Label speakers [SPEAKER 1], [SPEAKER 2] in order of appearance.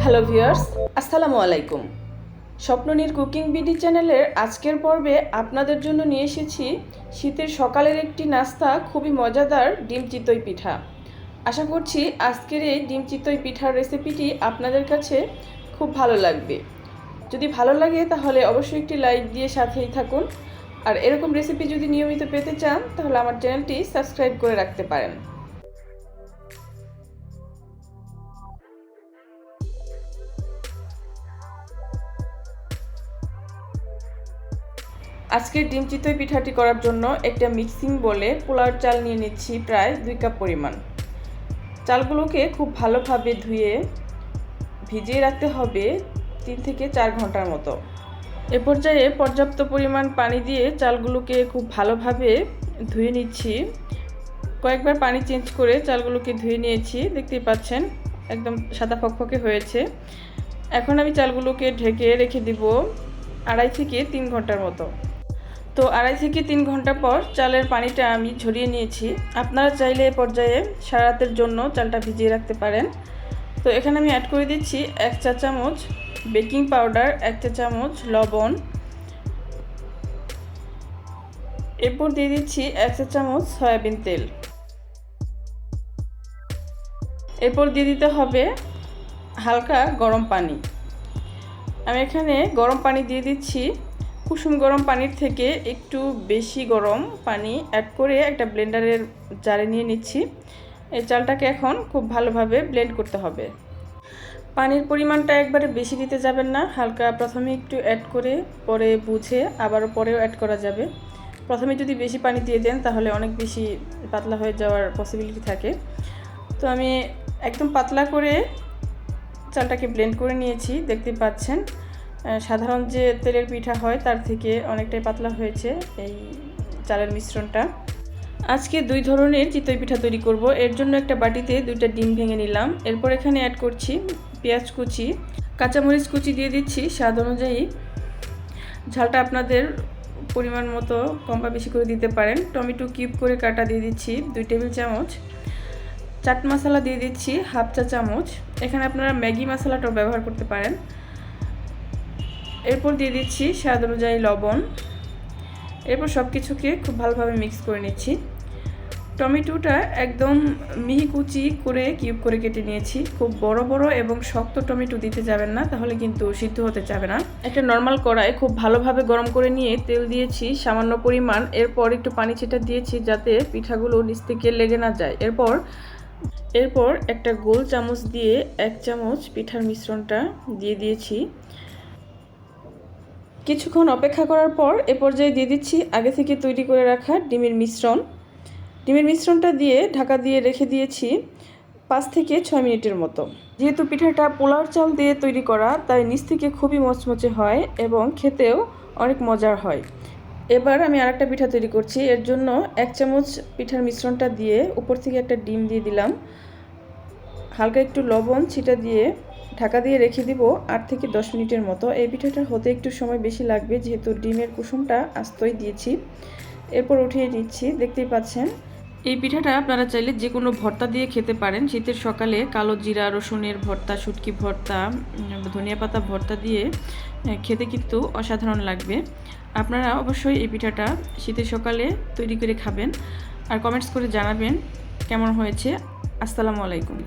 [SPEAKER 1] Hello viewers, আসসালামু আলাইকুম। Swapnanir cooking BD চ্যানেলের আজকের পর্বে আপনাদের জন্য নিয়ে এসেছি শীতের সকালের একটি নাস্তা, খুবই মজাদার ডিম চিতই পিঠা। আশা করছি আজকের এই ডিম চিতই পিঠার রেসিপিটি আপনাদের কাছে খুব ভালো লাগবে। যদি ভালো লাগে তাহলে অবশ্যই একটি লাইক দিয়ে সাথেই থাকুন। আর এরকম রেসিপি যদি নিয়মিত পেতে চান তাহলে আমার চ্যানেলটি সাবস্ক্রাইব করে রাখতে পারেন। আজকের ডিম চিতই পিঠাটি করার জন্য একটা মিক্সিং বলে পোলাওর চাল নিয়ে নিচ্ছি প্রায় 2 কাপ পরিমাণ। চালগুলোকে খুব ভালোভাবে ধুয়ে ভিজিয়ে রাখতে হবে 3 থেকে 4 ঘন্টার মতো। এ পর্যায়ে পর্যাপ্ত পরিমাণ পানি দিয়ে চালগুলোকে খুব ভালোভাবে ধুয়ে নিচ্ছি। কয়েকবার পানি চেঞ্জ করে চালগুলোকে ধুয়ে নিয়েছি, দেখতেই পাচ্ছেন একদম সাদা ফকফকে হয়েছে। এখন আমি চালগুলোকে ঢেকে রেখে দিব 2.5 থেকে 3 ঘন্টার মতো। তো 2.5 থেকে 3 ঘন্টা পর চালের পানিটা আমি ঝরিয়ে নিয়েছি। আপনারা চাইলে এ পর্যায়ে সারা রাতের জন্য চালটা ভিজিয়ে রাখতে পারেন। তো এখানে আমি অ্যাড করে দিচ্ছি 1 চা চামচ বেকিং পাউডার, 1 চা চামচ লবণ, এরপর দিয়ে দিচ্ছি 1 চা চামচ সয়াবিন তেল। এরপর দিয়ে দিতে হবে হালকা গরম পানি। আমি এখানে গরম পানি দিয়ে দিচ্ছি। কুসুম গরম পানির থেকে একটু বেশি গরম পানি অ্যাড করে একটা ব্লেন্ডারের জারে নিয়ে নিচ্ছি। এই চালটাকে এখন খুব ভালোভাবে ব্লেন্ড করতে হবে। পানির পরিমাণটা একবারে বেশি দিতে যাবেন না, হালকা প্রথমে একটু অ্যাড করে পরে বুঝে আবারও পরেও অ্যাড করা যাবে। প্রথমে যদি বেশি পানি দিয়ে দেন তাহলে অনেক বেশি পাতলা হয়ে যাওয়ার পসিবিলিটি থাকে। তো আমি একদম পাতলা করে চালটাকে ব্লেন্ড করে নিয়েছি, দেখতে পাচ্ছেন সাধারণ যে তেলের পিঠা হয় তার থেকে অনেকটাই পাতলা হয়েছে এই চালের মিশ্রণটা। আজকে 2 ধরনের চিতই পিঠা তৈরি করব। এর জন্য একটা বাটিতে 2টা ডিম ভেঙে নিলাম। এরপর এখানে অ্যাড করছি পেঁয়াজ কুচি, কাঁচামরিচ কুচি দিয়ে দিচ্ছি স্বাদ অনুযায়ী। ঝালটা আপনাদের পরিমাণ মতো কম বা বেশি করে দিতে পারেন। টমেটো কিউব করে কাটা দিয়ে দিচ্ছি 2 টেবিল চামচ। চাট মশলা দিয়ে দিচ্ছি 1/2 চা চামচ। এখানে আপনারা ম্যাগি মশলাটাও ব্যবহার করতে পারেন। এরপর দিয়ে দিচ্ছি স্বাদ অনুযায়ী লবণ। এরপর সব কিছুকে খুব ভালোভাবে মিক্স করে নিচ্ছি। টমেটোটা একদম মিহি কুচি করে কিউব করে কেটে নিয়েছি। খুব বড় বড় এবং শক্ত টমেটো দিতে যাবেন না, তাহলে কিন্তু সিদ্ধ হতে চাবে না। একটা নর্মাল কড়াই খুব ভালোভাবে গরম করে নিয়ে তেল দিয়েছি সামান্য পরিমাণ। এরপর একটু পানি ছিটা দিয়েছি যাতে পিঠাগুলো নিচ থেকে লেগে না যায়। এরপর একটা গোল চামচ দিয়ে 1 চামচ পিঠার মিশ্রণটা দিয়ে দিয়েছি। কিছুক্ষণ অপেক্ষা করার পর এ পর্যায়ে দিয়ে দিচ্ছি আগে থেকে তৈরি করে রাখা ডিমের মিশ্রণটা দিয়ে ঢাকা দিয়ে রেখে দিয়েছি 5 থেকে 6 মিনিটের মতো। যেহেতু পিঠাটা পোলাওর চাল দিয়ে তৈরি করা, তাই নিচ থেকে খুবই মচমচে হয় এবং খেতেও অনেক মজার হয়। এবার আমি আরেকটা পিঠা তৈরি করছি। এর জন্য 1 চামচ পিঠার মিশ্রণটা দিয়ে উপর থেকে একটা ডিম দিয়ে দিলাম। হালকা একটু লবণ ছিটা দিয়ে ঢাকা দিয়ে রেখে দিব 8 থেকে 10 মিনিটের মতো। এই পিঠাটা হতে একটু সময় বেশি লাগবে, যেহেতু ডিমের কুসুমটা আস্তই দিয়েছি। এরপর উঠিয়ে নিচ্ছি, দেখতেই পাচ্ছেন। এই পিঠাটা আপনারা চাইলে যে কোনো ভর্তা দিয়ে খেতে পারেন। শীতের সকালে কালো জিরা রসুনের ভর্তা, শুটকি ভর্তা, ধনিয়া পাতা ভর্তা দিয়ে খেতে কিন্তু অসাধারণ লাগবে। আপনারা অবশ্যই এই পিঠাটা শীতের সকালে তৈরি করে খাবেন আর কমেন্টস করে জানাবেন কেমন হয়েছে। আসসালামু আলাইকুম।